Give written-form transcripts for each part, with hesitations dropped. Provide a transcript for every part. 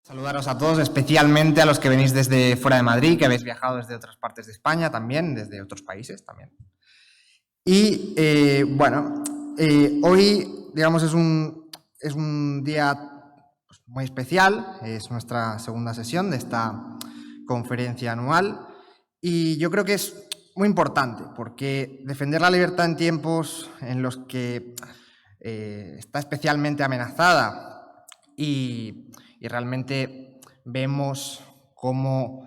Saludaros a todos, especialmente a los que venís desde fuera de Madrid, que habéis viajado desde otras partes de España también, desde otros países también. Y hoy, digamos, es un día muy especial, es nuestra segunda sesión de esta conferencia anual y yo creo que es muy importante porque defender la libertad en tiempos en los que está especialmente amenazada y realmente vemos cómo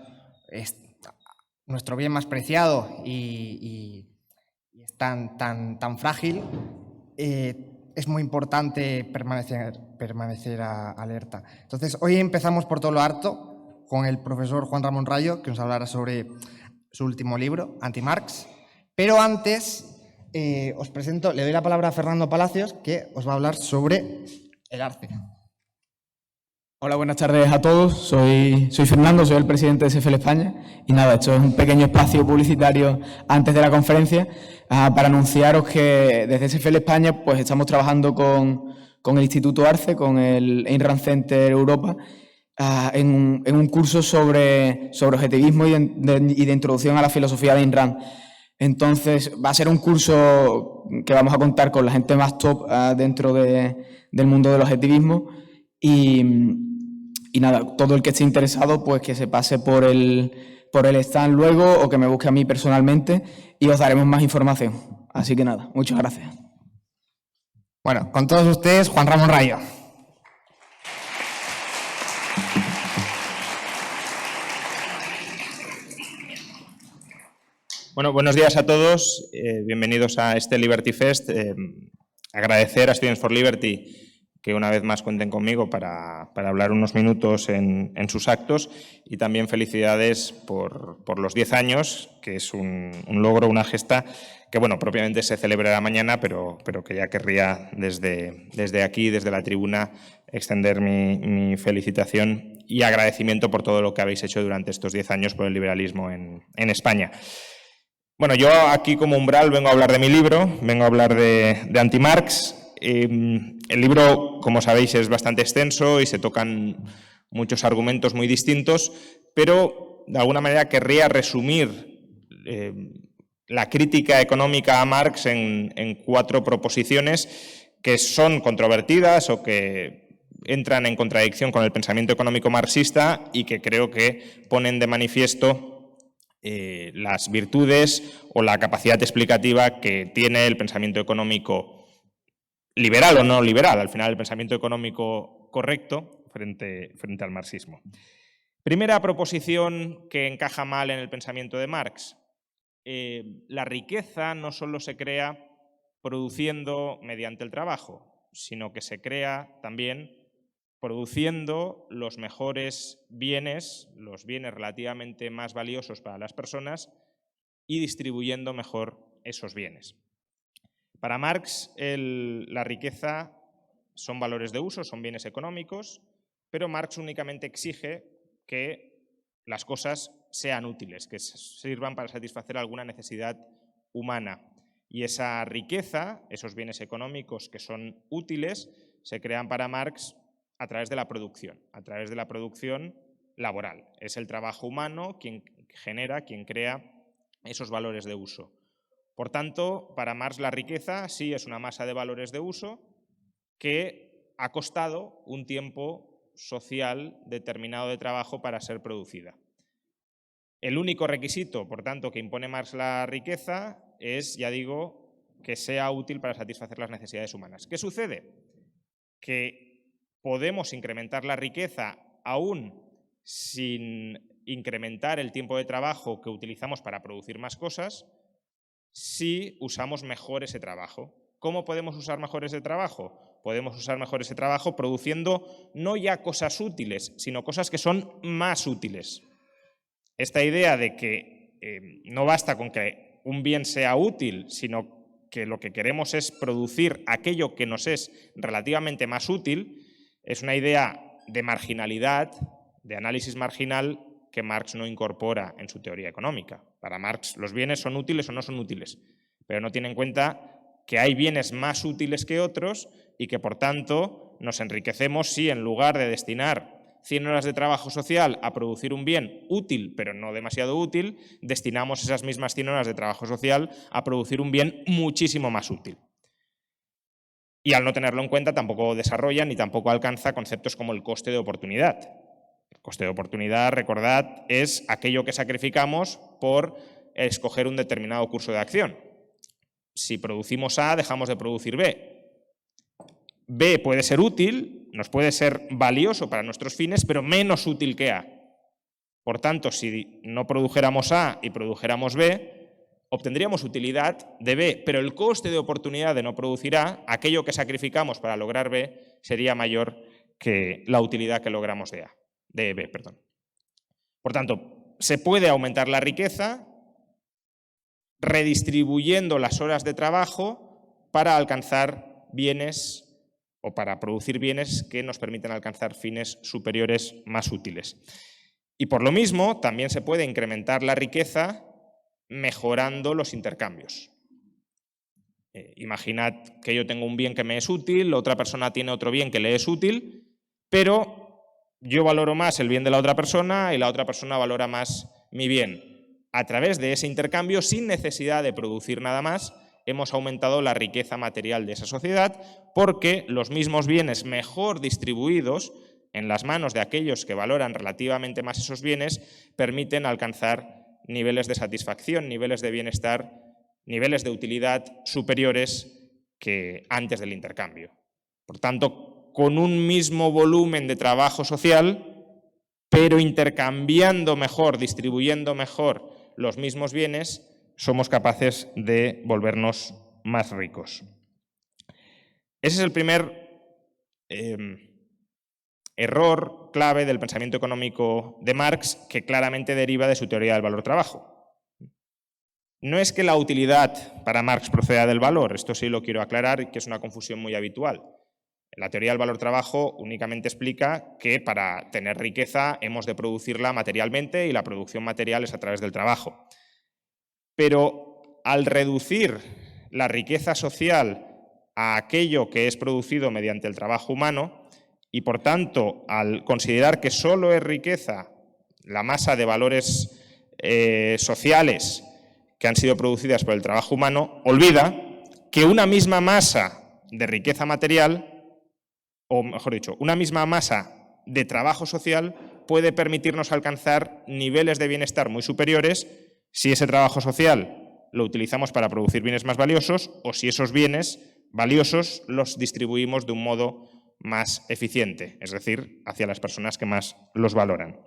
nuestro bien más preciado y es tan frágil, es muy importante permanecer alerta. Entonces, hoy empezamos por todo lo harto con el profesor Juan Ramón Rayo, que nos hablará sobre su último libro, Anti-Marx. Pero antes, os presento, le doy la palabra a Fernando Palacios, que os va a hablar sobre el arte. Hola, buenas tardes a todos. Soy Fernando, soy el presidente de SFL España y nada, esto es un pequeño espacio publicitario antes de la conferencia para anunciaros que desde SFL España pues estamos trabajando con el Instituto Arce, con el Ayn Rand Center Europa, en un curso sobre objetivismo y de introducción a la filosofía de Ayn Rand. Entonces va a ser un curso que vamos a contar con la gente más top dentro del mundo del objetivismo y nada, todo el que esté interesado, pues que se pase por el stand luego o que me busque a mí personalmente y os daremos más información. Así que nada, muchas gracias. Bueno, con todos ustedes, Juan Ramón Rayo. Bueno, buenos días a todos. Bienvenidos a este Liberty Fest. Agradecer a Students for Liberty que una vez más cuenten conmigo para hablar unos minutos en sus actos y también felicidades por los 10 años, que es un logro, una gesta que, bueno, propiamente se celebrará mañana, pero que ya querría desde aquí, desde la tribuna, extender mi felicitación y agradecimiento por todo lo que habéis hecho durante estos 10 años por el liberalismo en España. Bueno, yo aquí como umbral vengo a hablar de mi libro, vengo a hablar de Anti-Marx. El libro, como sabéis, es bastante extenso y se tocan muchos argumentos muy distintos, pero de alguna manera querría resumir la crítica económica a Marx en 4 proposiciones que son controvertidas o que entran en contradicción con el pensamiento económico marxista y que creo que ponen de manifiesto las virtudes o la capacidad explicativa que tiene el pensamiento económico liberal o no liberal, al final el pensamiento económico correcto frente al marxismo. Primera proposición que encaja mal en el pensamiento de Marx. La riqueza no solo se crea produciendo mediante el trabajo, sino que se crea también produciendo los mejores bienes, los bienes relativamente más valiosos para las personas y distribuyendo mejor esos bienes. Para Marx, la riqueza son valores de uso, son bienes económicos, pero Marx únicamente exige que las cosas sean útiles, que sirvan para satisfacer alguna necesidad humana. Y esa riqueza, esos bienes económicos que son útiles, se crean para Marx a través de la producción laboral. Es el trabajo humano quien genera, quien crea esos valores de uso. Por tanto, para Marx la riqueza sí es una masa de valores de uso que ha costado un tiempo social determinado de trabajo para ser producida. El único requisito, por tanto, que impone Marx la riqueza es, ya digo, que sea útil para satisfacer las necesidades humanas. ¿Qué sucede? Que podemos incrementar la riqueza aún sin incrementar el tiempo de trabajo que utilizamos para producir más cosas, si usamos mejor ese trabajo. ¿Cómo podemos usar mejor ese trabajo? Podemos usar mejor ese trabajo produciendo no ya cosas útiles, sino cosas que son más útiles. Esta idea de que no basta con que un bien sea útil, sino que lo que queremos es producir aquello que nos es relativamente más útil, es una idea de marginalidad, de análisis marginal, que Marx no incorpora en su teoría económica. Para Marx los bienes son útiles o no son útiles, pero no tiene en cuenta que hay bienes más útiles que otros y que, por tanto, nos enriquecemos si en lugar de destinar 100 horas de trabajo social a producir un bien útil, pero no demasiado útil, destinamos esas mismas 100 horas de trabajo social a producir un bien muchísimo más útil. Y al no tenerlo en cuenta tampoco desarrolla ni tampoco alcanza conceptos como el coste de oportunidad. El coste de oportunidad, recordad, es aquello que sacrificamos por escoger un determinado curso de acción. Si producimos A, dejamos de producir B. B puede ser útil, nos puede ser valioso para nuestros fines, pero menos útil que A. Por tanto, si no produjéramos A y produjéramos B, obtendríamos utilidad de B, pero el coste de oportunidad de no producir A, aquello que sacrificamos para lograr B, sería mayor que la utilidad que logramos de B. Por tanto, se puede aumentar la riqueza redistribuyendo las horas de trabajo para alcanzar bienes o para producir bienes que nos permiten alcanzar fines superiores más útiles. Y por lo mismo, también se puede incrementar la riqueza mejorando los intercambios. Imaginad que yo tengo un bien que me es útil, otra persona tiene otro bien que le es útil, pero yo valoro más el bien de la otra persona y la otra persona valora más mi bien. A través de ese intercambio, sin necesidad de producir nada más, hemos aumentado la riqueza material de esa sociedad porque los mismos bienes mejor distribuidos en las manos de aquellos que valoran relativamente más esos bienes permiten alcanzar niveles de satisfacción, niveles de bienestar, niveles de utilidad superiores que antes del intercambio. Por tanto, con un mismo volumen de trabajo social, pero intercambiando mejor, distribuyendo mejor los mismos bienes, somos capaces de volvernos más ricos. Ese es el primer error clave del pensamiento económico de Marx, que claramente deriva de su teoría del valor-trabajo. No es que la utilidad para Marx proceda del valor, esto sí lo quiero aclarar, que es una confusión muy habitual. La teoría del valor-trabajo únicamente explica que para tener riqueza hemos de producirla materialmente y la producción material es a través del trabajo. Pero al reducir la riqueza social a aquello que es producido mediante el trabajo humano y, por tanto, al considerar que solo es riqueza la masa de valores sociales que han sido producidas por el trabajo humano, olvida que una misma masa de riqueza material, o mejor dicho, una misma masa de trabajo social puede permitirnos alcanzar niveles de bienestar muy superiores si ese trabajo social lo utilizamos para producir bienes más valiosos o si esos bienes valiosos los distribuimos de un modo más eficiente, es decir, hacia las personas que más los valoran.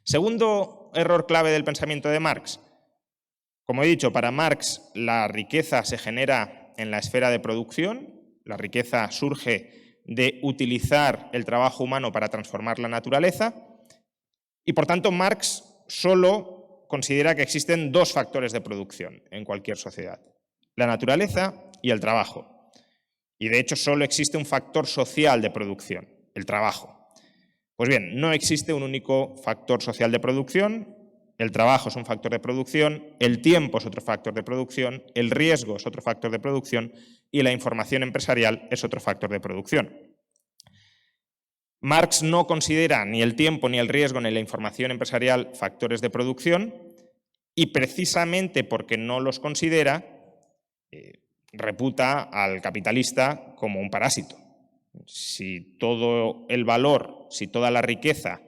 Segundo error clave del pensamiento de Marx. Como he dicho, para Marx la riqueza se genera en la esfera de producción, la riqueza surge de utilizar el trabajo humano para transformar la naturaleza y, por tanto, Marx solo considera que existen dos factores de producción en cualquier sociedad, la naturaleza y el trabajo. Y, de hecho, solo existe un factor social de producción, el trabajo. Pues bien, no existe un único factor social de producción, el trabajo es un factor de producción, el tiempo es otro factor de producción, el riesgo es otro factor de producción y la información empresarial es otro factor de producción. Marx no considera ni el tiempo, ni el riesgo, ni la información empresarial factores de producción y, precisamente porque no los considera, reputa al capitalista como un parásito. Si todo el valor, si toda la riqueza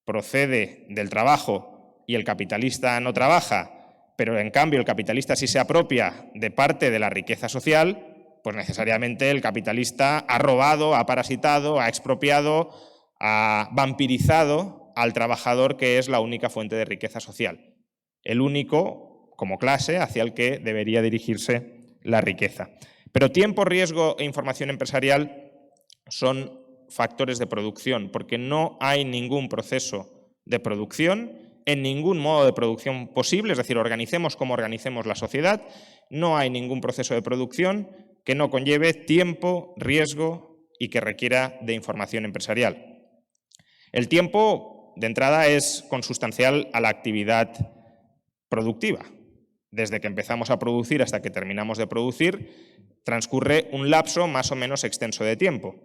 procede del trabajo y el capitalista no trabaja, pero en cambio el capitalista sí se apropia de parte de la riqueza social, pues necesariamente el capitalista ha robado, ha parasitado, ha expropiado, ha vampirizado al trabajador, que es la única fuente de riqueza social, el único, como clase, hacia el que debería dirigirse la riqueza. Pero tiempo, riesgo e información empresarial son factores de producción, porque no hay ningún proceso de producción en ningún modo de producción posible, es decir, organicemos como organicemos la sociedad, no hay ningún proceso de producción que no conlleve tiempo, riesgo y que requiera de información empresarial. El tiempo de entrada, es consustancial a la actividad productiva. Desde que empezamos a producir hasta que terminamos de producir, transcurre un lapso más o menos extenso de tiempo.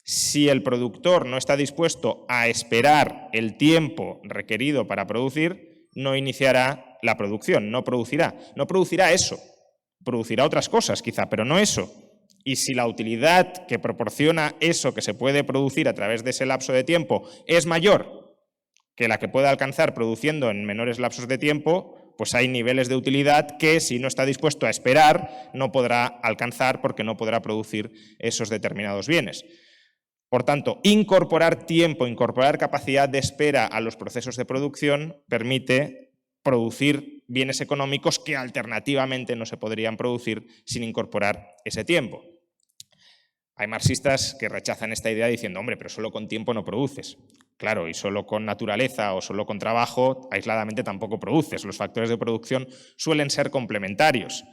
Si el productor no está dispuesto a esperar el tiempo requerido para producir, no iniciará la producción, no producirá eso, producirá otras cosas quizá, pero no eso. Y si la utilidad que proporciona eso que se puede producir a través de ese lapso de tiempo es mayor que la que puede alcanzar produciendo en menores lapsos de tiempo, pues hay niveles de utilidad que, si no está dispuesto a esperar, no podrá alcanzar porque no podrá producir esos determinados bienes. Por tanto, incorporar tiempo, incorporar capacidad de espera a los procesos de producción permite producir bienes económicos que alternativamente no se podrían producir sin incorporar ese tiempo. Hay marxistas que rechazan esta idea diciendo, hombre, pero solo con tiempo no produces. Claro, y solo con naturaleza o solo con trabajo aisladamente tampoco produces. Los factores de producción suelen ser complementarios.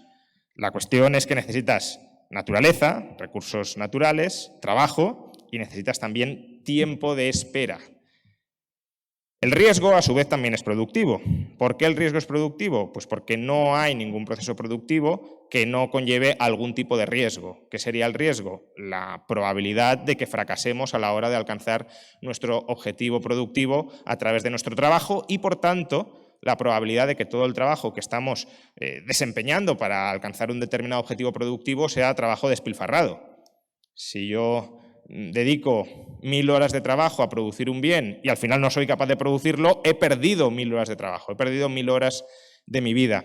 La cuestión es que necesitas naturaleza, recursos naturales, trabajo, y necesitas también tiempo de espera. El riesgo, a su vez, también es productivo. ¿Por qué el riesgo es productivo? Pues porque no hay ningún proceso productivo que no conlleve algún tipo de riesgo. ¿Qué sería el riesgo? La probabilidad de que fracasemos a la hora de alcanzar nuestro objetivo productivo a través de nuestro trabajo y, por tanto, la probabilidad de que todo el trabajo que estamos desempeñando para alcanzar un determinado objetivo productivo sea trabajo despilfarrado. Si yo dedico 1000 horas de trabajo a producir un bien y al final no soy capaz de producirlo, he perdido 1000 horas de trabajo, he perdido 1000 horas de mi vida.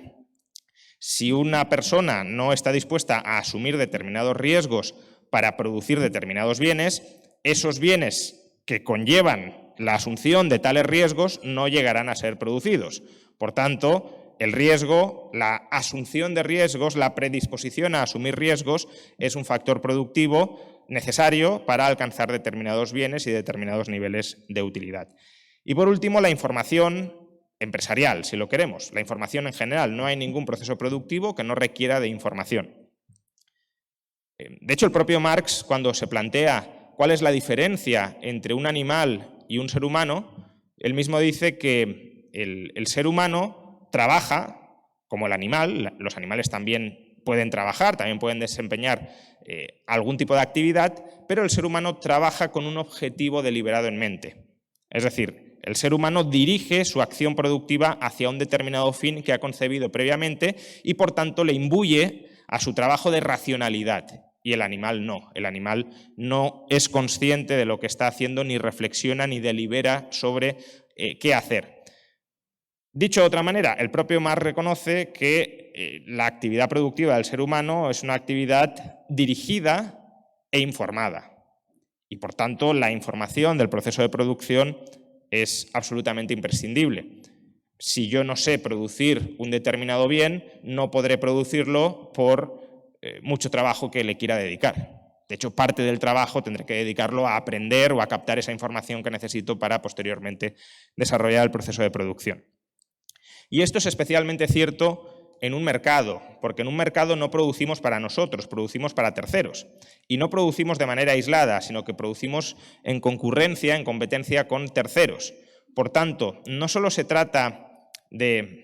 Si una persona no está dispuesta a asumir determinados riesgos para producir determinados bienes, esos bienes que conllevan la asunción de tales riesgos no llegarán a ser producidos. Por tanto, el riesgo, la asunción de riesgos, la predisposición a asumir riesgos es un factor productivo necesario para alcanzar determinados bienes y determinados niveles de utilidad. Y por último, la información empresarial, si lo queremos. La información en general. No hay ningún proceso productivo que no requiera de información. De hecho, el propio Marx, cuando se plantea cuál es la diferencia entre un animal y un ser humano, él mismo dice que el ser humano trabaja como el animal. Los animales también pueden trabajar, también pueden desempeñar algún tipo de actividad, pero el ser humano trabaja con un objetivo deliberado en mente. Es decir, el ser humano dirige su acción productiva hacia un determinado fin que ha concebido previamente y, por tanto, le imbuye a su trabajo de racionalidad. Y el animal no. El animal no es consciente de lo que está haciendo, ni reflexiona, ni delibera sobre qué hacer. Dicho de otra manera, el propio Marx reconoce que la actividad productiva del ser humano es una actividad dirigida e informada. Y, por tanto, la información del proceso de producción es absolutamente imprescindible. Si yo no sé producir un determinado bien, no podré producirlo por mucho trabajo que le quiera dedicar. De hecho, parte del trabajo tendré que dedicarlo a aprender o a captar esa información que necesito para posteriormente desarrollar el proceso de producción. Y esto es especialmente cierto en un mercado, porque en un mercado no producimos para nosotros, producimos para terceros. Y no producimos de manera aislada, sino que producimos en concurrencia, en competencia con terceros. Por tanto, no solo se trata de...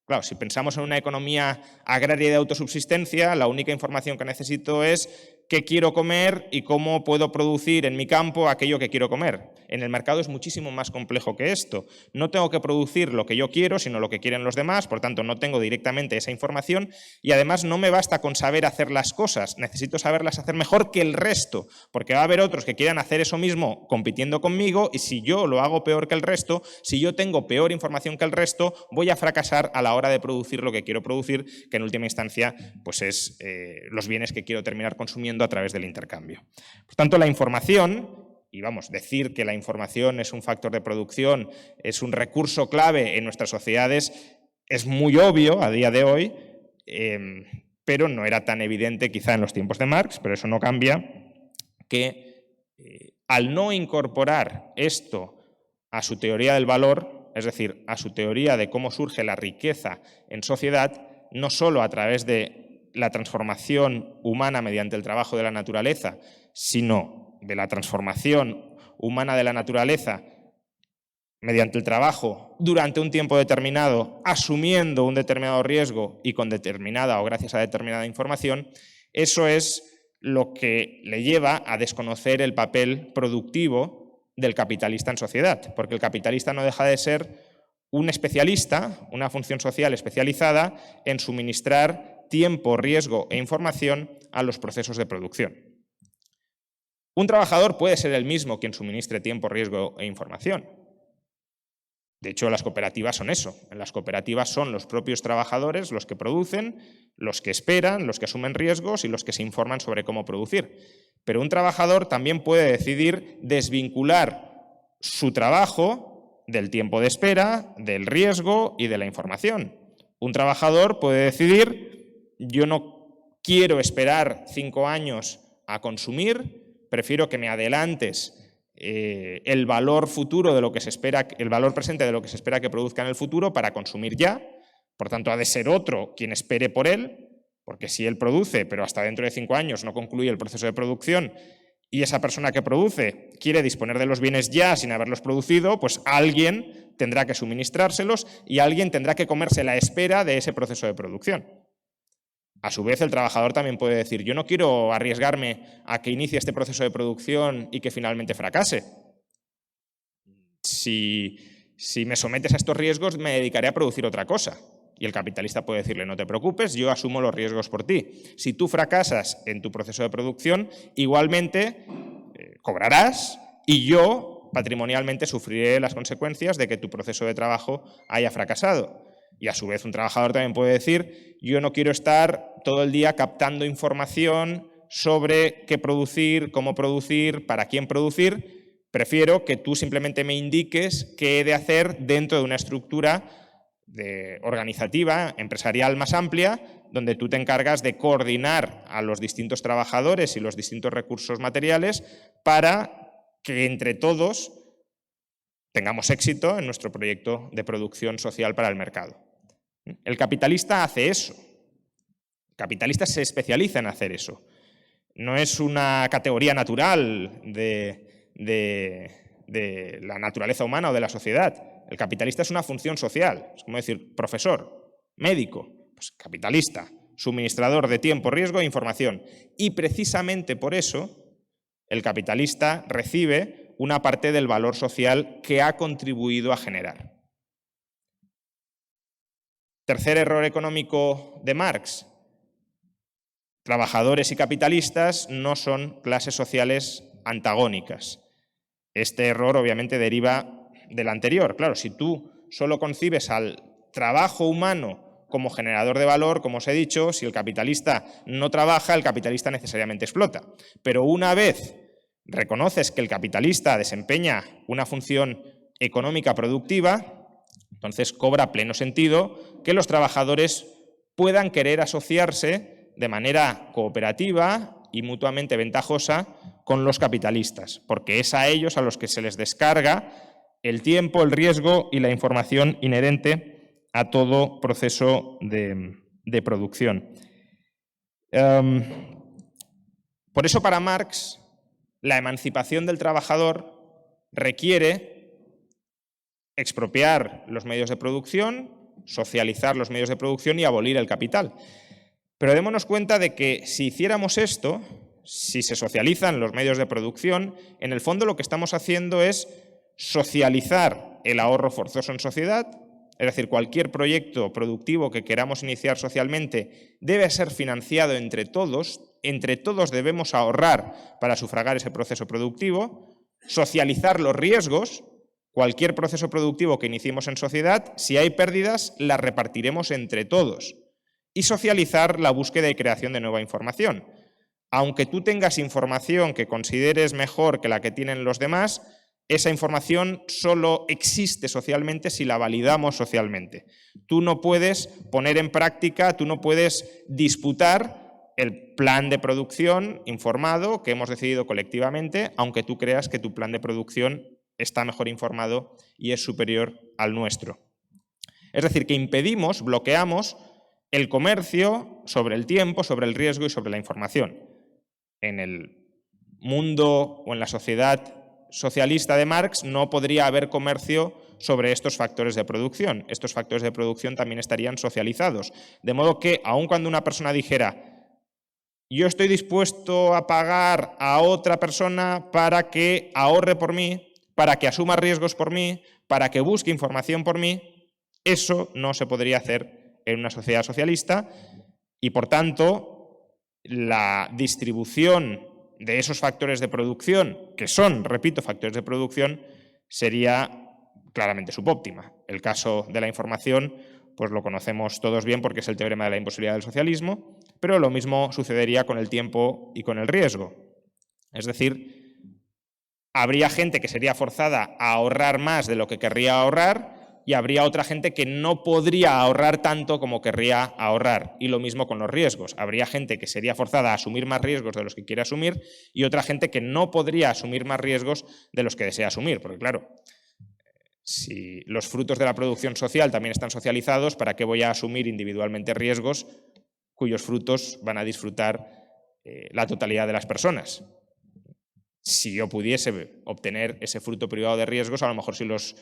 Claro, si pensamos en una economía agraria de autosubsistencia, la única información que necesito es qué quiero comer y cómo puedo producir en mi campo aquello que quiero comer. En el mercado es muchísimo más complejo que esto. No tengo que producir lo que yo quiero, sino lo que quieren los demás, por tanto no tengo directamente esa información y además no me basta con saber hacer las cosas, necesito saberlas hacer mejor que el resto, porque va a haber otros que quieran hacer eso mismo compitiendo conmigo y si yo lo hago peor que el resto, si yo tengo peor información que el resto, voy a fracasar a la hora de producir lo que quiero producir, que en última instancia pues es los bienes que quiero terminar consumiendo a través del intercambio. Por tanto, la información, y vamos, decir que la información es un factor de producción, es un recurso clave en nuestras sociedades, es muy obvio a día de hoy, pero no era tan evidente quizá en los tiempos de Marx, pero eso no cambia, que al no incorporar esto a su teoría del valor, es decir, a su teoría de cómo surge la riqueza en sociedad, no solo a través de la transformación humana mediante el trabajo de la naturaleza, sino de la transformación humana de la naturaleza mediante el trabajo durante un tiempo determinado, asumiendo un determinado riesgo y con determinada o gracias a determinada información, eso es lo que le lleva a desconocer el papel productivo del capitalista en sociedad, porque el capitalista no deja de ser un especialista, una función social especializada en suministrar tiempo, riesgo e información a los procesos de producción. Un trabajador puede ser el mismo quien suministre tiempo, riesgo e información. De hecho, las cooperativas son eso. En las cooperativas son los propios trabajadores los que producen, los que esperan, los que asumen riesgos y los que se informan sobre cómo producir. Pero un trabajador también puede decidir desvincular su trabajo del tiempo de espera, del riesgo y de la información. Un trabajador puede decidir: yo no quiero esperar 5 años a consumir, prefiero que me adelantes el valor futuro de lo que se espera, el valor presente de lo que se espera que produzca en el futuro para consumir ya. Por tanto, ha de ser otro quien espere por él, porque si él produce, pero hasta dentro de 5 años no concluye el proceso de producción, y esa persona que produce quiere disponer de los bienes ya sin haberlos producido, pues alguien tendrá que suministrárselos y alguien tendrá que comerse la espera de ese proceso de producción. A su vez, el trabajador también puede decir: yo no quiero arriesgarme a que inicie este proceso de producción y que finalmente fracase. Si me sometes a estos riesgos, me dedicaré a producir otra cosa. Y el capitalista puede decirle: no te preocupes, yo asumo los riesgos por ti. Si tú fracasas en tu proceso de producción, igualmente cobrarás y yo patrimonialmente sufriré las consecuencias de que tu proceso de trabajo haya fracasado. Y a su vez un trabajador también puede decir: yo no quiero estar todo el día captando información sobre qué producir, cómo producir, para quién producir. Prefiero que tú simplemente me indiques qué he de hacer dentro de una estructura organizativa, empresarial más amplia, donde tú te encargas de coordinar a los distintos trabajadores y los distintos recursos materiales para que entre todos tengamos éxito en nuestro proyecto de producción social para el mercado. El capitalista hace eso. El capitalista se especializa en hacer eso. No es una categoría natural de la naturaleza humana o de la sociedad. El capitalista es una función social. Es como decir profesor, médico, pues capitalista, suministrador de tiempo, riesgo e información. Y precisamente por eso el capitalista recibe una parte del valor social que ha contribuido a generar. Tercer error económico de Marx: trabajadores y capitalistas no son clases sociales antagónicas. Este error obviamente deriva del anterior. Claro, si tú solo concibes al trabajo humano como generador de valor, como os he dicho, si el capitalista no trabaja, el capitalista necesariamente explota. Pero una vez reconoces que el capitalista desempeña una función económica productiva, entonces cobra pleno sentido que los trabajadores puedan querer asociarse de manera cooperativa y mutuamente ventajosa con los capitalistas, porque es a ellos a los que se les descarga el tiempo, el riesgo y la información inherente a todo proceso de producción. Por eso, para Marx, la emancipación del trabajador requiere expropiar los medios de producción, socializar los medios de producción y abolir el capital. Pero démonos cuenta de que si hiciéramos esto, si se socializan los medios de producción, en el fondo lo que estamos haciendo es socializar el ahorro forzoso en sociedad. Es decir, cualquier proyecto productivo que queramos iniciar socialmente debe ser financiado entre todos debemos ahorrar para sufragar ese proceso productivo, socializar los riesgos. Cualquier proceso productivo que iniciemos en sociedad, si hay pérdidas, las repartiremos entre todos. Y socializar la búsqueda y creación de nueva información. Aunque tú tengas información que consideres mejor que la que tienen los demás, esa información solo existe socialmente si la validamos socialmente. Tú no puedes poner en práctica, tú no puedes disputar el plan de producción informado que hemos decidido colectivamente, aunque tú creas que tu plan de producción está mejor informado y es superior al nuestro. Es decir, que impedimos, bloqueamos el comercio sobre el tiempo, sobre el riesgo y sobre la información. En el mundo o en la sociedad socialista de Marx no podría haber comercio sobre estos factores de producción. Estos factores de producción también estarían socializados. De modo que, aun cuando una persona dijera yo estoy dispuesto a pagar a otra persona para que ahorre por mí, para que asuma riesgos por mí, para que busque información por mí, eso no se podría hacer en una sociedad socialista y, por tanto, la distribución de esos factores de producción, que son, repito, factores de producción, sería claramente subóptima. El caso de la información, pues lo conocemos todos bien porque es el teorema de la imposibilidad del socialismo, pero lo mismo sucedería con el tiempo y con el riesgo. Es decir, habría gente que sería forzada a ahorrar más de lo que querría ahorrar y habría otra gente que no podría ahorrar tanto como querría ahorrar. Y lo mismo con los riesgos. Habría gente que sería forzada a asumir más riesgos de los que quiere asumir y otra gente que no podría asumir más riesgos de los que desea asumir. Porque claro, si los frutos de la producción social también están socializados, ¿para qué voy a asumir individualmente riesgos cuyos frutos van a disfrutar la totalidad de las personas? Si yo pudiese obtener ese fruto privado de riesgos, a lo mejor sí los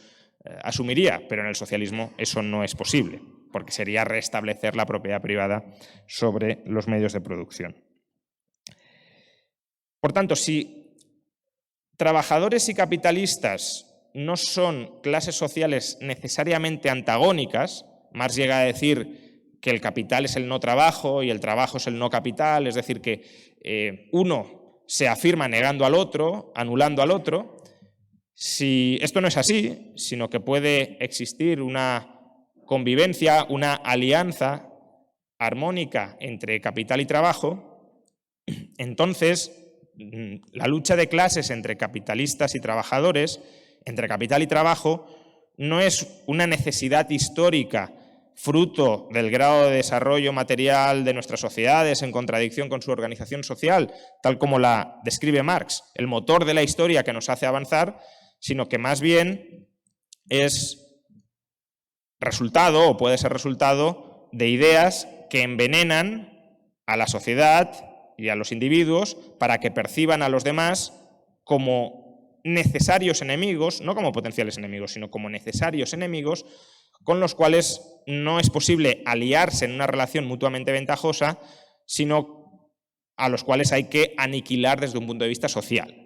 asumiría, pero en el socialismo eso no es posible, porque sería restablecer la propiedad privada sobre los medios de producción. Por tanto, si trabajadores y capitalistas no son clases sociales necesariamente antagónicas, Marx llega a decir que el capital es el no trabajo y el trabajo es el no capital, es decir, que uno se afirma negando al otro, anulando al otro. Si esto no es así, sino que puede existir una convivencia, una alianza armónica entre capital y trabajo, entonces la lucha de clases entre capitalistas y trabajadores, entre capital y trabajo, no es una necesidad histórica fruto del grado de desarrollo material de nuestras sociedades en contradicción con su organización social, tal como la describe Marx, el motor de la historia que nos hace avanzar, sino que más bien es resultado, o puede ser resultado, de ideas que envenenan a la sociedad y a los individuos para que perciban a los demás como necesarios enemigos, no como potenciales enemigos, sino como necesarios enemigos con los cuales no es posible aliarse en una relación mutuamente ventajosa, sino a los cuales hay que aniquilar desde un punto de vista social.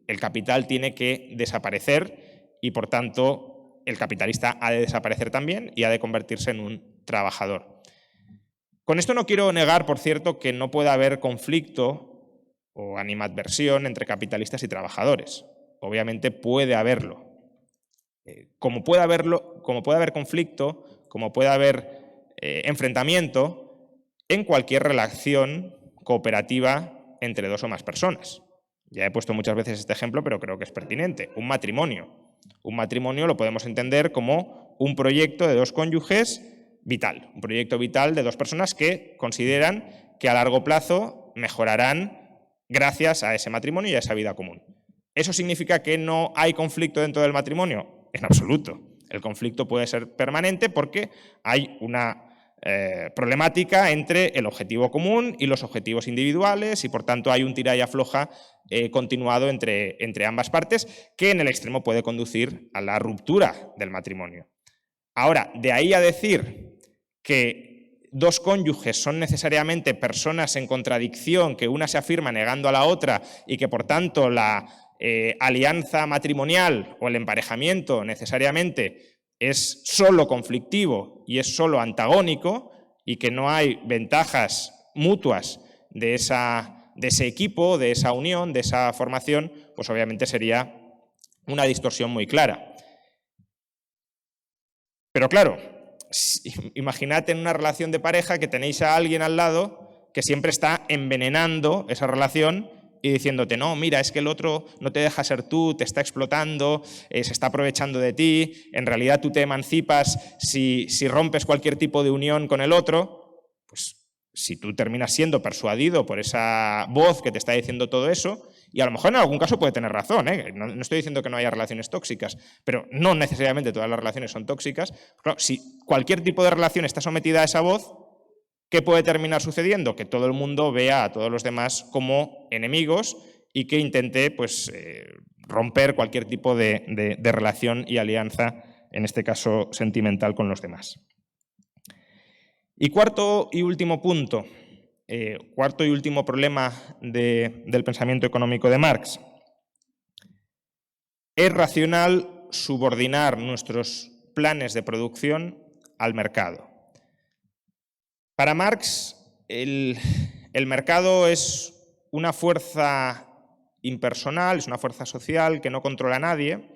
El capital tiene que desaparecer y, por tanto, el capitalista ha de desaparecer también y ha de convertirse en un trabajador. Con esto no quiero negar, por cierto, que no pueda haber conflicto o animadversión entre capitalistas y trabajadores. Obviamente puede haberlo. Como puede haber conflicto, como puede haber enfrentamiento en cualquier relación cooperativa entre dos o más personas. Ya he puesto muchas veces este ejemplo, pero creo que es pertinente. Un matrimonio. Un matrimonio lo podemos entender como un proyecto de dos cónyuges vital. Un proyecto vital de dos personas que consideran que a largo plazo mejorarán gracias a ese matrimonio y a esa vida común. ¿Eso significa que no hay conflicto dentro del matrimonio? En absoluto. El conflicto puede ser permanente porque hay una problemática entre el objetivo común y los objetivos individuales y, por tanto, hay un tira y afloja continuado entre ambas partes que en el extremo puede conducir a la ruptura del matrimonio. Ahora, de ahí a decir que dos cónyuges son necesariamente personas en contradicción, que una se afirma negando a la otra y que, por tanto, la alianza matrimonial o el emparejamiento necesariamente es solo conflictivo y es solo antagónico y que no hay ventajas mutuas de ese equipo, de esa unión, de esa formación, pues obviamente sería una distorsión muy clara. Pero claro, imaginad en una relación de pareja que tenéis a alguien al lado que siempre está envenenando esa relación y diciéndote, no, mira, es que el otro no te deja ser tú, te está explotando, se está aprovechando de ti, en realidad tú te emancipas si rompes cualquier tipo de unión con el otro. Pues si tú terminas siendo persuadido por esa voz que te está diciendo todo eso, y a lo mejor en algún caso puede tener razón, no estoy diciendo que no haya relaciones tóxicas, pero no necesariamente todas las relaciones son tóxicas. Claro, si cualquier tipo de relación está sometida a esa voz, ¿qué puede terminar sucediendo? Que todo el mundo vea a todos los demás como enemigos y que intente, pues, romper cualquier tipo de relación y alianza, en este caso sentimental, con los demás. Y cuarto y último punto, cuarto y último problema del pensamiento económico de Marx. Es racional subordinar nuestros planes de producción al mercado. Para Marx, el mercado es una fuerza impersonal, es una fuerza social que no controla a nadie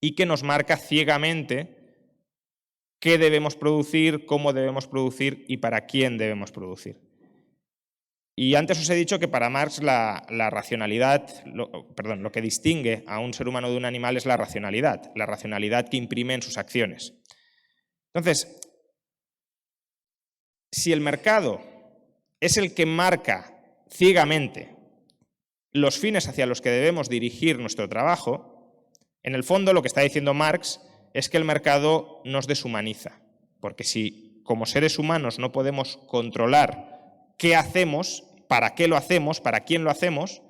y que nos marca ciegamente qué debemos producir, cómo debemos producir y para quién debemos producir. Y antes os he dicho que para Marx la racionalidad, lo que distingue a un ser humano de un animal es la racionalidad que imprime en sus acciones. Entonces, si el mercado es el que marca ciegamente los fines hacia los que debemos dirigir nuestro trabajo, en el fondo lo que está diciendo Marx es que el mercado nos deshumaniza, porque si como seres humanos no podemos controlar qué hacemos, para qué lo hacemos, para quién lo hacemos,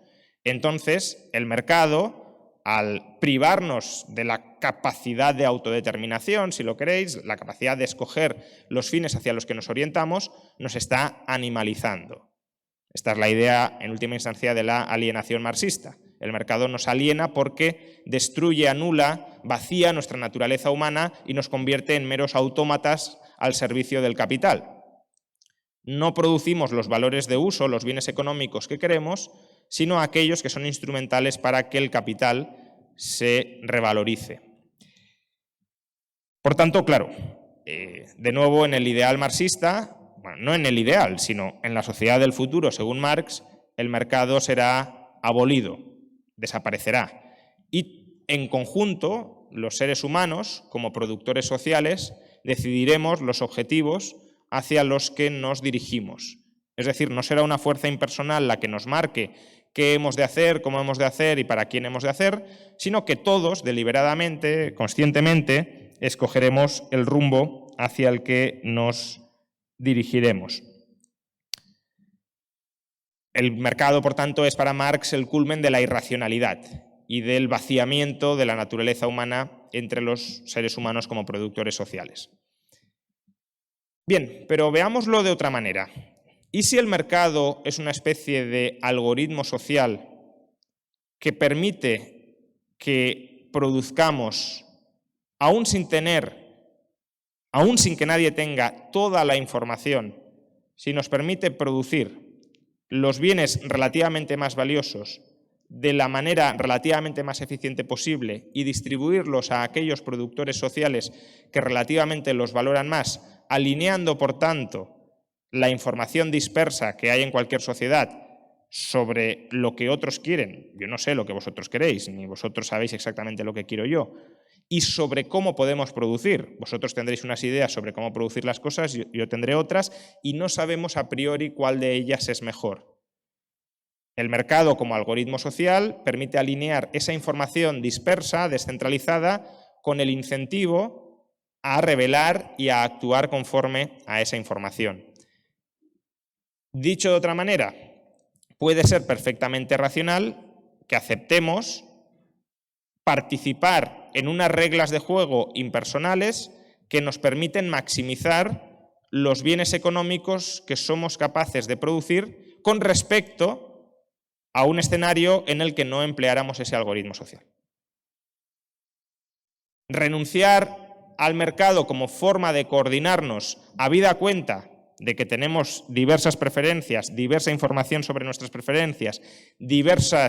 entonces el mercado, al privarnos de la capacidad de autodeterminación, si lo queréis, la capacidad de escoger los fines hacia los que nos orientamos, nos está animalizando. Esta es la idea, en última instancia, de la alienación marxista. El mercado nos aliena porque destruye, anula, vacía nuestra naturaleza humana y nos convierte en meros autómatas al servicio del capital. No producimos los valores de uso, los bienes económicos que queremos, sino aquellos que son instrumentales para que el capital se revalorice. Por tanto, claro, de nuevo en el ideal marxista, bueno, no en el ideal, sino en la sociedad del futuro, según Marx, el mercado será abolido, desaparecerá. Y en conjunto, los seres humanos, como productores sociales, decidiremos los objetivos hacia los que nos dirigimos. Es decir, no será una fuerza impersonal la que nos marque qué hemos de hacer, cómo hemos de hacer y para quién hemos de hacer, sino que todos, deliberadamente, conscientemente, escogeremos el rumbo hacia el que nos dirigiremos. El mercado, por tanto, es para Marx el culmen de la irracionalidad y del vaciamiento de la naturaleza humana entre los seres humanos como productores sociales. Bien, pero veámoslo de otra manera. ¿Y si el mercado es una especie de algoritmo social que permite que produzcamos, aún sin que nadie tenga toda la información, si nos permite producir los bienes relativamente más valiosos de la manera relativamente más eficiente posible y distribuirlos a aquellos productores sociales que relativamente los valoran más, alineando, por tanto, la información dispersa que hay en cualquier sociedad sobre lo que otros quieren? Yo no sé lo que vosotros queréis, ni vosotros sabéis exactamente lo que quiero yo. Y sobre cómo podemos producir. Vosotros tendréis unas ideas sobre cómo producir las cosas, yo tendré otras, y no sabemos a priori cuál de ellas es mejor. El mercado, como algoritmo social, permite alinear esa información dispersa, descentralizada, con el incentivo a revelar y a actuar conforme a esa información. Dicho de otra manera, puede ser perfectamente racional que aceptemos participar en unas reglas de juego impersonales que nos permiten maximizar los bienes económicos que somos capaces de producir con respecto a un escenario en el que no empleáramos ese algoritmo social. Renunciar al mercado como forma de coordinarnos habida cuenta de que tenemos diversas preferencias, diversa información sobre nuestras preferencias, diversa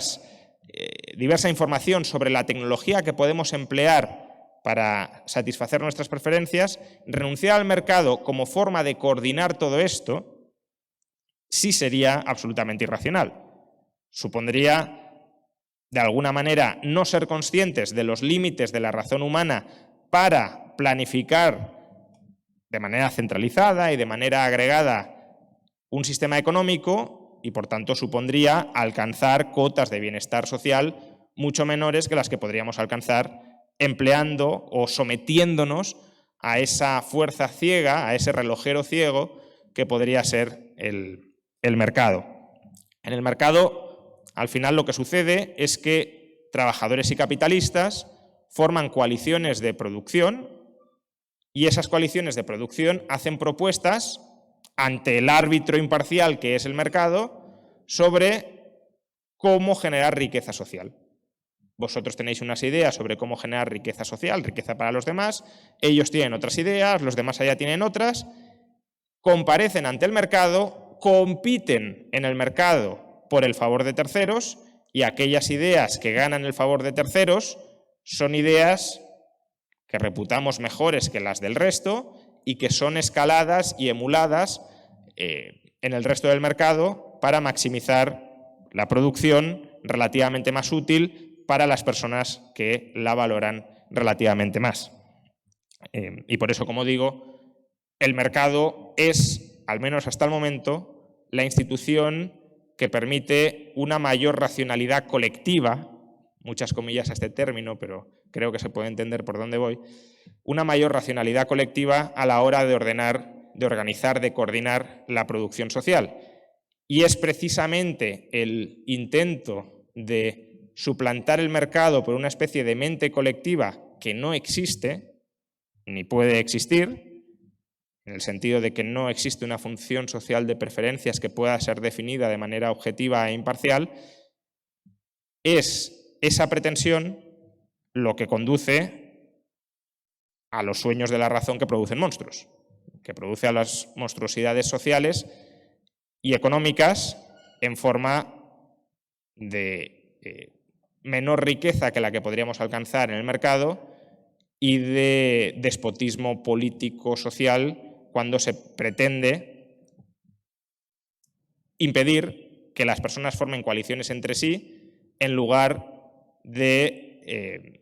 información sobre la tecnología que podemos emplear para satisfacer nuestras preferencias, renunciar al mercado como forma de coordinar todo esto sí sería absolutamente irracional. Supondría, de alguna manera, no ser conscientes de los límites de la razón humana para planificar de manera centralizada y de manera agregada un sistema económico y, por tanto, supondría alcanzar cotas de bienestar social mucho menores que las que podríamos alcanzar empleando o sometiéndonos a esa fuerza ciega, a ese relojero ciego que podría ser el mercado. En el mercado, al final, lo que sucede es que trabajadores y capitalistas forman coaliciones de producción y esas coaliciones de producción hacen propuestas ante el árbitro imparcial que es el mercado sobre cómo generar riqueza social. Vosotros tenéis unas ideas sobre cómo generar riqueza social, riqueza para los demás, ellos tienen otras ideas, los demás allá tienen otras, comparecen ante el mercado, compiten en el mercado por el favor de terceros y aquellas ideas que ganan el favor de terceros son ideas que reputamos mejores que las del resto y que son escaladas y emuladas en el resto del mercado para maximizar la producción relativamente más útil para las personas que la valoran relativamente más. Y por eso, como digo, el mercado es, al menos hasta el momento, la institución que permite una mayor racionalidad colectiva, muchas comillas a este término, pero creo que se puede entender por dónde voy, una mayor racionalidad colectiva a la hora de ordenar, de organizar, de coordinar la producción social. Y es precisamente el intento de suplantar el mercado por una especie de mente colectiva que no existe, ni puede existir, en el sentido de que no existe una función social de preferencias que pueda ser definida de manera objetiva e imparcial, es esa pretensión lo que conduce a los sueños de la razón que producen monstruos, que produce a las monstruosidades sociales y económicas en forma de menor riqueza que la que podríamos alcanzar en el mercado y de despotismo político-social cuando se pretende impedir que las personas formen coaliciones entre sí en lugar de...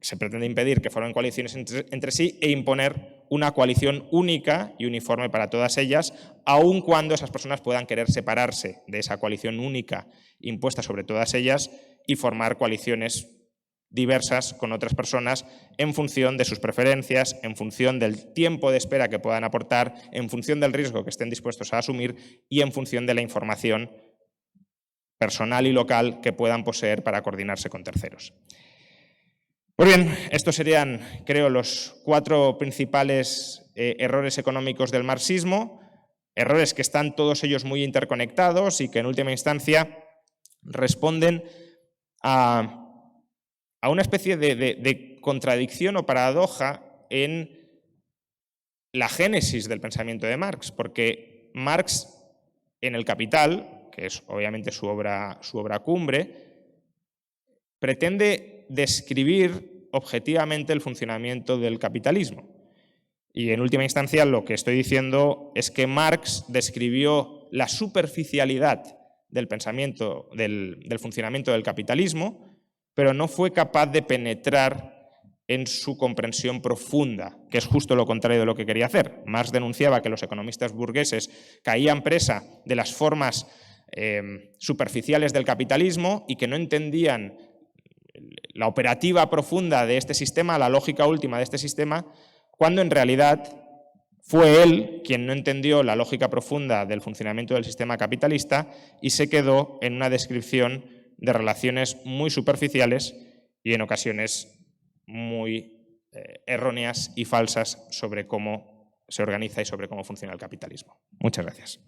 se pretende impedir que formen coaliciones entre sí e imponer una coalición única y uniforme para todas ellas, aun cuando esas personas puedan querer separarse de esa coalición única impuesta sobre todas ellas y formar coaliciones diversas con otras personas en función de sus preferencias, en función del tiempo de espera que puedan aportar, en función del riesgo que estén dispuestos a asumir y en función de la información personal y local que puedan poseer para coordinarse con terceros. Pues bien, estos serían, creo, los 4 principales errores económicos del marxismo, errores que están todos ellos muy interconectados y que en última instancia responden a una especie de contradicción o paradoja en la génesis del pensamiento de Marx, porque Marx en El Capital, que es obviamente su obra cumbre, pretende describir objetivamente el funcionamiento del capitalismo. Y en última instancia lo que estoy diciendo es que Marx describió la superficialidad del pensamiento, del funcionamiento del capitalismo, pero no fue capaz de penetrar en su comprensión profunda, que es justo lo contrario de lo que quería hacer. Marx denunciaba que los economistas burgueses caían presa de las formas superficiales del capitalismo y que no entendían la operativa profunda de este sistema, la lógica última de este sistema, cuando en realidad fue él quien no entendió la lógica profunda del funcionamiento del sistema capitalista y se quedó en una descripción de relaciones muy superficiales y en ocasiones muy erróneas y falsas sobre cómo se organiza y sobre cómo funciona el capitalismo. Muchas gracias.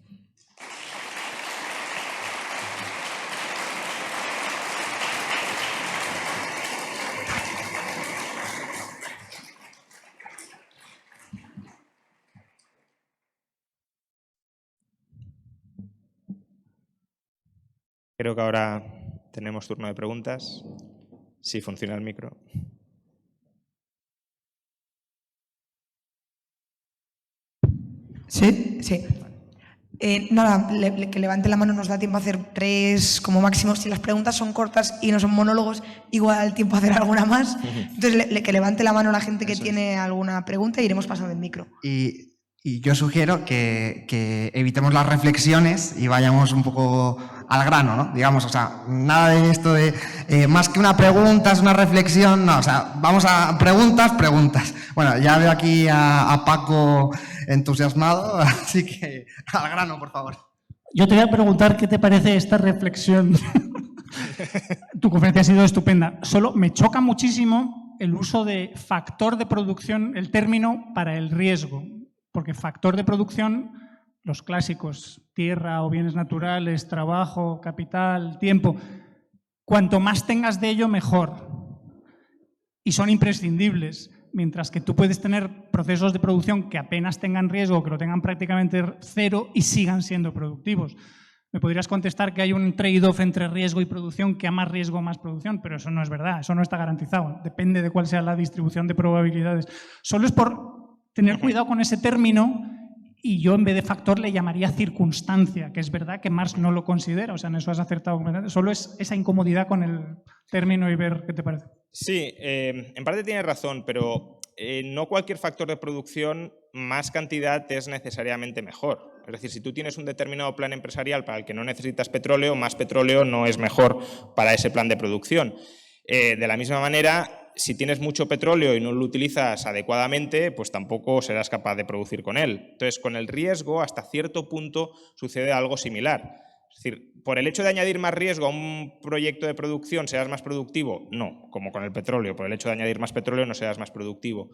Creo que ahora tenemos turno de preguntas. Si funciona el micro. Sí. Nada, que levante la mano, nos da tiempo a hacer 3 como máximo. Si las preguntas son cortas y no son monólogos, igual da tiempo a hacer alguna más. Entonces, que levante la mano la gente que tiene alguna pregunta y iremos pasando el micro. Y yo sugiero que evitemos las reflexiones y vayamos un poco al grano, ¿no? Digamos, o sea, nada de esto de más que una pregunta, es una reflexión, no, o sea, vamos a preguntas. Bueno, ya veo aquí a Paco entusiasmado, así que al grano, por favor. Yo te voy a preguntar qué te parece esta reflexión Tu conferencia ha sido estupenda. Solo me choca muchísimo el uso de factor de producción, el término para el riesgo, porque factor de producción, los clásicos, tierra o bienes naturales, trabajo, capital, tiempo, cuanto más tengas de ello, mejor. Y son imprescindibles. Mientras que tú puedes tener procesos de producción que apenas tengan riesgo, que lo tengan prácticamente cero y sigan siendo productivos. Me podrías contestar que hay un trade-off entre riesgo y producción, que a más riesgo, más producción, pero eso no es verdad, eso no está garantizado. Depende de cuál sea la distribución de probabilidades. Solo es por tener cuidado con ese término, y yo en vez de factor le llamaría circunstancia, que es verdad que Marx no lo considera, o sea, en eso has acertado completamente. Solo es esa incomodidad con el término y ver qué te parece. Sí, en parte tienes razón, pero no cualquier factor de producción, más cantidad es necesariamente mejor. Es decir, si tú tienes un determinado plan empresarial para el que no necesitas petróleo, más petróleo no es mejor para ese plan de producción. De la misma manera, si tienes mucho petróleo y no lo utilizas adecuadamente, pues tampoco serás capaz de producir con él. Entonces, con el riesgo, hasta cierto punto, sucede algo similar. Es decir, ¿por el hecho de añadir más riesgo a un proyecto de producción serás más productivo? No, como con el petróleo. Por el hecho de añadir más petróleo no serás más productivo.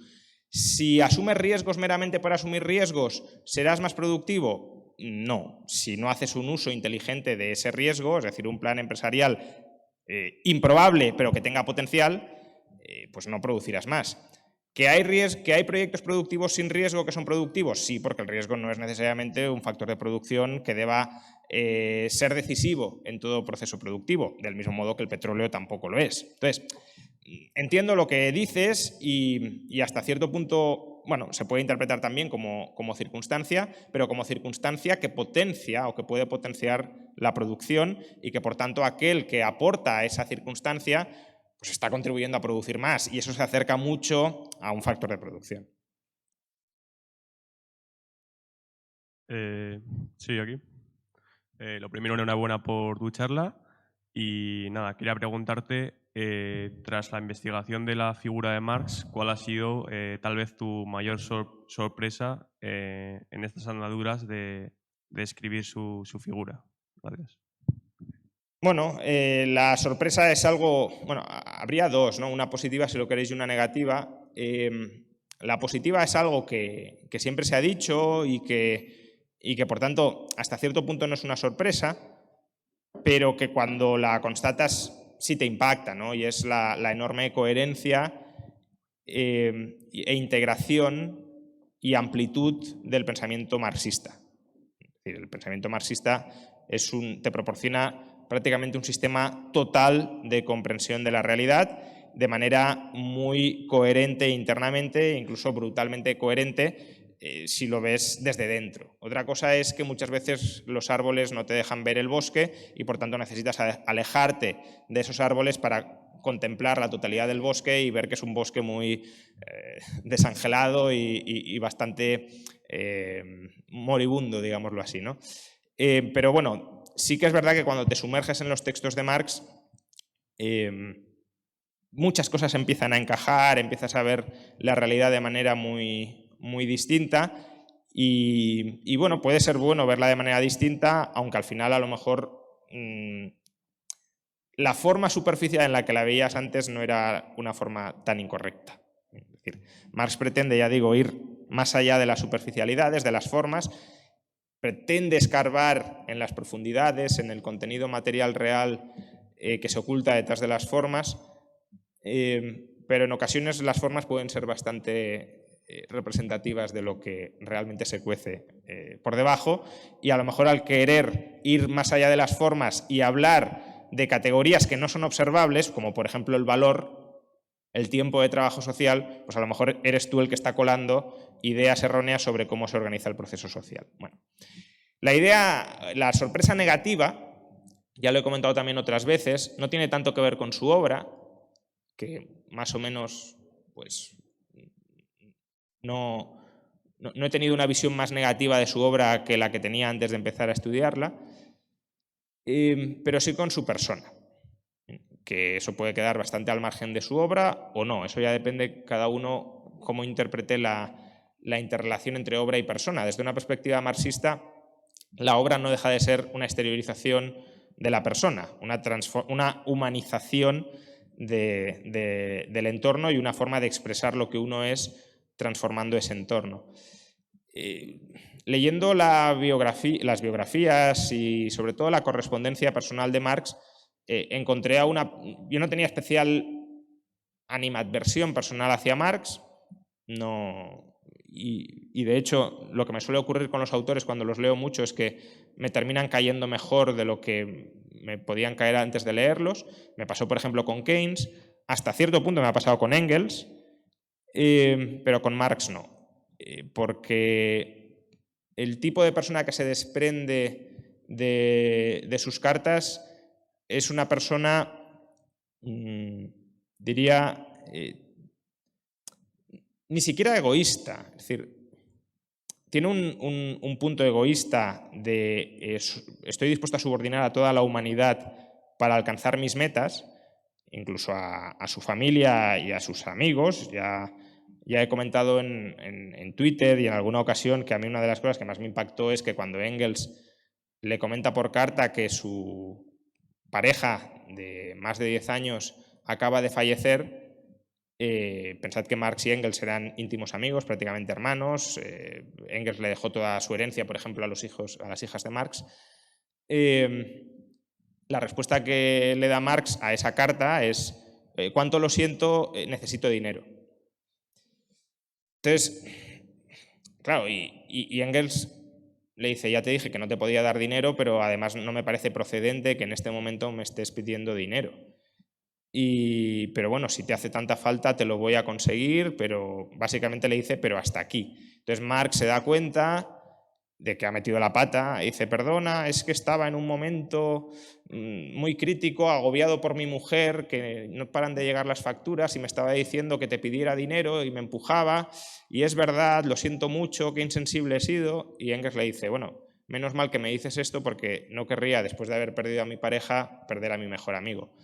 Si asumes riesgos meramente por asumir riesgos, ¿serás más productivo? No. Si no haces un uso inteligente de ese riesgo, es decir, un plan empresarial improbable pero que tenga potencial, pues no producirás más. ¿Que hay proyectos productivos sin riesgo que son productivos? Sí, porque el riesgo no es necesariamente un factor de producción que deba ser decisivo en todo proceso productivo, del mismo modo que el petróleo tampoco lo es. Entonces, entiendo lo que dices y hasta cierto punto, bueno, se puede interpretar también como circunstancia, pero como circunstancia que potencia o que puede potenciar la producción y que, por tanto, aquel que aporta a esa circunstancia pues está contribuyendo a producir más, y eso se acerca mucho a un factor de producción. Sí, aquí. Lo primero, enhorabuena por tu charla. Y nada, quería preguntarte, tras la investigación de la figura de Marx, ¿cuál ha sido tal vez tu mayor sorpresa en estas andaduras de escribir su figura? Gracias. Bueno, la sorpresa es algo, bueno, habría dos, ¿no? Una positiva, si lo queréis, y una negativa. La positiva es algo que siempre se ha dicho y que, por tanto, hasta cierto punto no es una sorpresa, pero que cuando la constatas sí te impacta, ¿no? Y es la enorme coherencia e integración y amplitud del pensamiento marxista. Es decir, el pensamiento marxista te proporciona prácticamente un sistema total de comprensión de la realidad, de manera muy coherente internamente, incluso brutalmente coherente, si lo ves desde dentro. Otra cosa es que muchas veces los árboles no te dejan ver el bosque y, por tanto, necesitas alejarte de esos árboles para contemplar la totalidad del bosque y ver que es un bosque muy desangelado y bastante moribundo, digámoslo así, ¿no? Pero bueno, sí que es verdad que cuando te sumerges en los textos de Marx, muchas cosas empiezan a encajar, empiezas a ver la realidad de manera muy, muy distinta y bueno, puede ser bueno verla de manera distinta, aunque al final a lo mejor la forma superficial en la que la veías antes no era una forma tan incorrecta. Es decir, Marx pretende, ya digo, ir más allá de las superficialidades, de las formas, pretende escarbar en las profundidades, en el contenido material real que se oculta detrás de las formas, pero en ocasiones las formas pueden ser bastante representativas de lo que realmente se cuece por debajo, y a lo mejor al querer ir más allá de las formas y hablar de categorías que no son observables, como por ejemplo el valor, el tiempo de trabajo social, pues a lo mejor eres tú el que está colando ideas erróneas sobre cómo se organiza el proceso social. Bueno, la sorpresa negativa, ya lo he comentado también otras veces, no tiene tanto que ver con su obra, que más o menos pues no he tenido una visión más negativa de su obra que la que tenía antes de empezar a estudiarla, pero sí con su persona, que eso puede quedar bastante al margen de su obra o no, eso ya depende cada uno cómo interprete la interrelación entre obra y persona. Desde una perspectiva marxista, la obra no deja de ser una exteriorización de la persona, una humanización del entorno y una forma de expresar lo que uno es transformando ese entorno. Leyendo las biografías y sobre todo la correspondencia personal de Marx, encontré yo no tenía especial animadversión personal hacia Marx, y de hecho lo que me suele ocurrir con los autores cuando los leo mucho es que me terminan cayendo mejor de lo que me podían caer antes de leerlos. Me pasó, por ejemplo, con Keynes, hasta cierto punto me ha pasado con Engels, pero con Marx no, porque el tipo de persona que se desprende de sus cartas es una persona, diría, ni siquiera egoísta, es decir, tiene un punto egoísta de estoy dispuesto a subordinar a toda la humanidad para alcanzar mis metas, incluso a su familia y a sus amigos. Ya he comentado en Twitter y en alguna ocasión que a mí una de las cosas que más me impactó es que cuando Engels le comenta por carta que su pareja de más de 10 años acaba de fallecer, pensad que Marx y Engels eran íntimos amigos, prácticamente hermanos. Engels le dejó toda su herencia, por ejemplo, a las hijas de Marx. La respuesta que le da Marx a esa carta es: cuánto lo siento, necesito dinero. Entonces, claro, y Engels le dice: ya te dije que no te podía dar dinero, pero además no me parece procedente que en este momento me estés pidiendo dinero. Pero bueno, si te hace tanta falta te lo voy a conseguir, pero básicamente le dice: pero hasta aquí. Entonces Marx se da cuenta de que ha metido la pata y dice: perdona, es que estaba en un momento muy crítico, agobiado por mi mujer, que no paran de llegar las facturas y me estaba diciendo que te pidiera dinero y me empujaba, y es verdad, lo siento mucho, qué insensible he sido. Y Engels le dice: bueno, menos mal que me dices esto, porque no querría, después de haber perdido a mi pareja, perder a mi mejor amigo.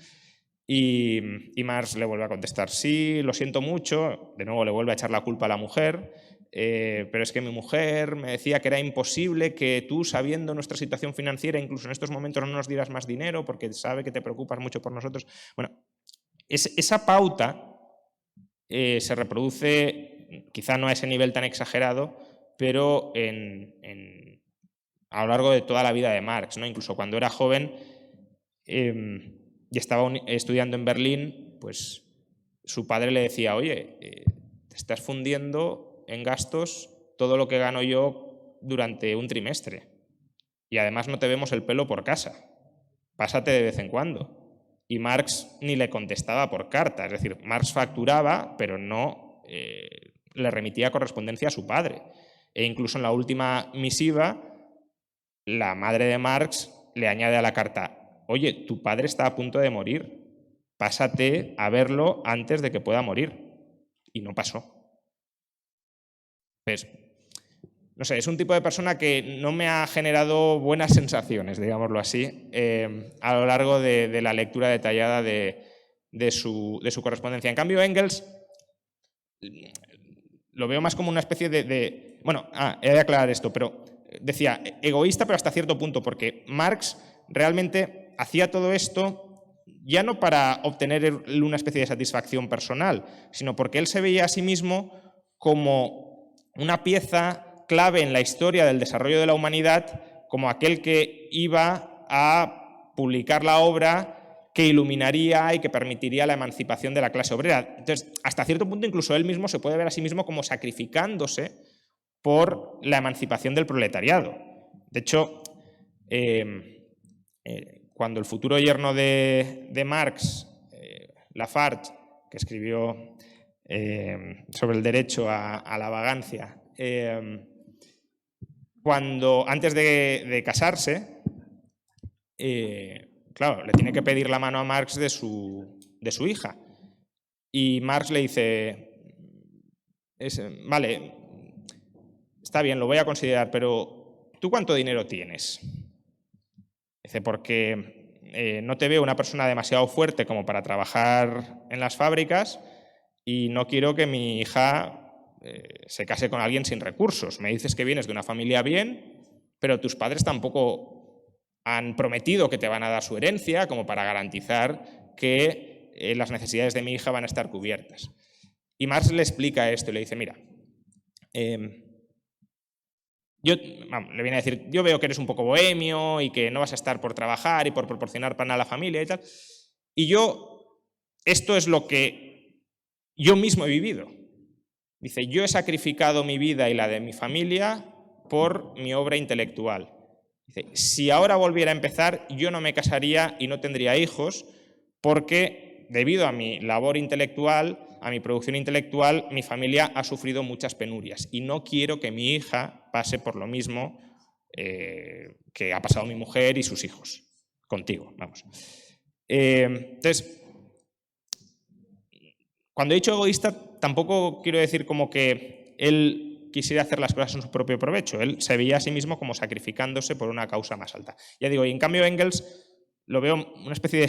Y Marx le vuelve a contestar: sí, lo siento mucho. De nuevo le vuelve a echar la culpa a la mujer, pero es que mi mujer me decía que era imposible que tú, sabiendo nuestra situación financiera, incluso en estos momentos no nos dieras más dinero porque sabe que te preocupas mucho por nosotros. Bueno, esa pauta se reproduce, quizá no a ese nivel tan exagerado, pero a lo largo de toda la vida de Marx, ¿no? Incluso cuando era joven y estaba estudiando en Berlín, pues su padre le decía: oye, te estás fundiendo en gastos todo lo que gano yo durante un trimestre, y además no te vemos el pelo por casa, pásate de vez en cuando. Y Marx ni le contestaba por carta, es decir, Marx facturaba, pero no le remitía correspondencia a su padre. E incluso en la última misiva, la madre de Marx le añade a la carta: oye, tu padre está a punto de morir, pásate a verlo antes de que pueda morir. Y no pasó. Pues, no sé, es un tipo de persona que no me ha generado buenas sensaciones, digámoslo así, a lo largo de la lectura detallada de su correspondencia. En cambio, Engels lo veo más como una especie de bueno, he de aclarar esto, pero decía egoísta, pero hasta cierto punto, porque Marx realmente hacía todo esto ya no para obtener una especie de satisfacción personal, sino porque él se veía a sí mismo como una pieza clave en la historia del desarrollo de la humanidad, como aquel que iba a publicar la obra que iluminaría y que permitiría la emancipación de la clase obrera. Entonces, hasta cierto punto, incluso él mismo se puede ver a sí mismo como sacrificándose por la emancipación del proletariado. De hecho, cuando el futuro yerno de Marx, Lafargue, que escribió sobre el derecho a la vagancia, antes de casarse, claro, le tiene que pedir la mano a Marx de su hija. Y Marx le dice: vale, está bien, lo voy a considerar, pero ¿tú cuánto dinero tienes? Dice: porque no te veo una persona demasiado fuerte como para trabajar en las fábricas y no quiero que mi hija se case con alguien sin recursos. Me dices que vienes de una familia bien, pero tus padres tampoco han prometido que te van a dar su herencia como para garantizar que las necesidades de mi hija van a estar cubiertas. Y Marx le explica esto y le dice, mira, le viene a decir, yo veo que eres un poco bohemio y que no vas a estar por trabajar y por proporcionar pan a la familia y tal, y esto es lo que yo mismo he vivido. Dice, yo he sacrificado mi vida y la de mi familia por mi obra intelectual. Dice, si ahora volviera a empezar, yo no me casaría y no tendría hijos porque debido a mi labor intelectual, a mi producción intelectual, mi familia ha sufrido muchas penurias y no quiero que mi hija pase por lo mismo que ha pasado mi mujer y sus hijos, contigo, vamos. Entonces, cuando he dicho egoísta, tampoco quiero decir como que él quisiera hacer las cosas en su propio provecho. Él se veía a sí mismo como sacrificándose por una causa más alta. Ya digo, y en cambio Engels lo veo una especie de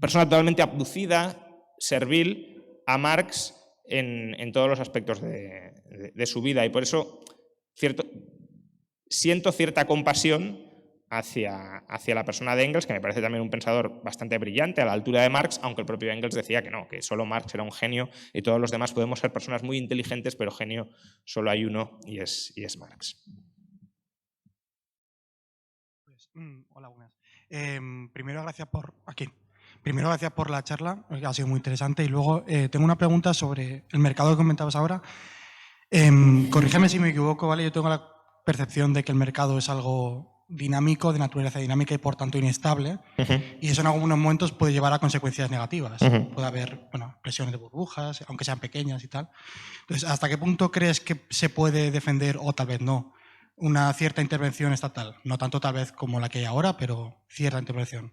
persona totalmente abducida, servil a Marx en todos los aspectos de su vida. Y por eso siento cierta compasión hacia la persona de Engels, que me parece también un pensador bastante brillante, a la altura de Marx, aunque el propio Engels decía que no, que solo Marx era un genio y todos los demás podemos ser personas muy inteligentes, pero genio solo hay uno y es Marx. Pues, hola, buenas. Primero, gracias por la charla, que ha sido muy interesante. Y luego tengo una pregunta sobre el mercado que comentabas ahora. Corrígeme si me equivoco, ¿vale? Yo tengo la percepción de que el mercado es algo dinámico, de naturaleza dinámica y por tanto inestable, y eso en algunos momentos puede llevar a consecuencias negativas. Puede haber presiones de burbujas, aunque sean pequeñas y tal. Entonces, ¿hasta qué punto crees que se puede defender, o tal vez no, una cierta intervención estatal? No tanto tal vez como la que hay ahora, pero cierta intervención.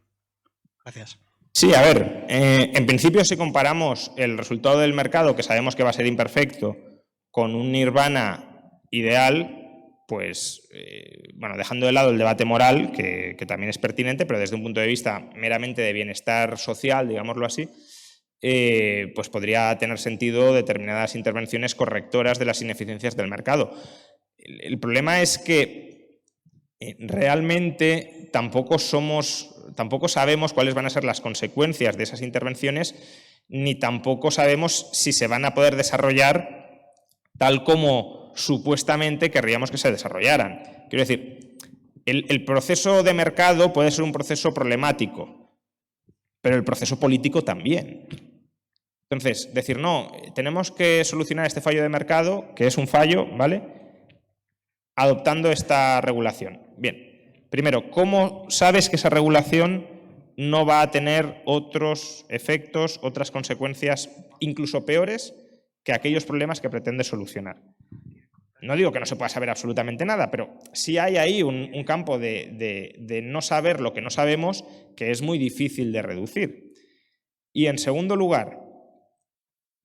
Gracias. Sí, a ver, en principio si comparamos el resultado del mercado, que sabemos que va a ser imperfecto, con un nirvana ideal, pues, dejando de lado el debate moral, que también es pertinente, pero desde un punto de vista meramente de bienestar social, digámoslo así, pues podría tener sentido determinadas intervenciones correctoras de las ineficiencias del mercado. El problema es que realmente tampoco sabemos cuáles van a ser las consecuencias de esas intervenciones, ni tampoco sabemos si se van a poder desarrollar tal como supuestamente querríamos que se desarrollaran. Quiero decir, el proceso de mercado puede ser un proceso problemático, pero el proceso político también. Entonces, decir, no, tenemos que solucionar este fallo de mercado, que es un fallo, ¿vale?, adoptando esta regulación. Bien, primero, ¿cómo sabes que esa regulación no va a tener otros efectos, otras consecuencias incluso peores que aquellos problemas que pretende solucionar? No digo que no se pueda saber absolutamente nada, pero sí hay ahí un campo de no saber lo que no sabemos que es muy difícil de reducir. Y en segundo lugar,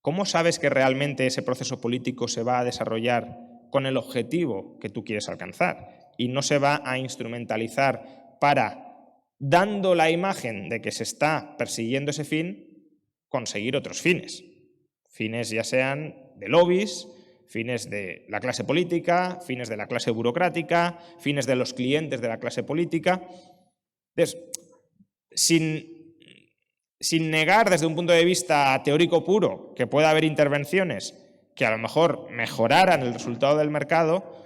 ¿cómo sabes que realmente ese proceso político se va a desarrollar con el objetivo que tú quieres alcanzar y no se va a instrumentalizar para, dando la imagen de que se está persiguiendo ese fin, conseguir otros fines? Fines ya sean de lobbies, fines de la clase política, fines de la clase burocrática, fines de los clientes de la clase política. Entonces, sin negar desde un punto de vista teórico puro que pueda haber intervenciones que a lo mejor mejoraran el resultado del mercado,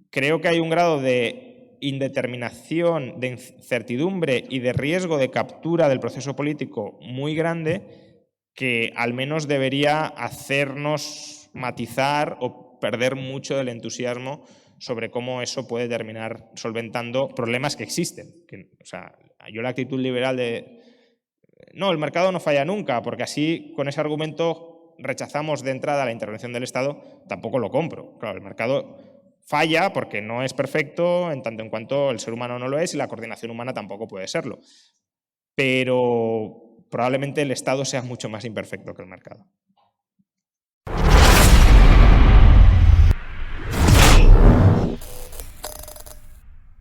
creo que hay un grado de indeterminación, de incertidumbre y de riesgo de captura del proceso político muy grande que al menos debería hacernos matizar o perder mucho del entusiasmo sobre cómo eso puede terminar solventando problemas que existen. Yo la actitud liberal de no, el mercado no falla nunca, porque así con ese argumento rechazamos de entrada la intervención del Estado, tampoco lo compro. Claro, el mercado falla porque no es perfecto en tanto en cuanto el ser humano no lo es y la coordinación humana tampoco puede serlo. Pero probablemente el Estado sea mucho más imperfecto que el mercado.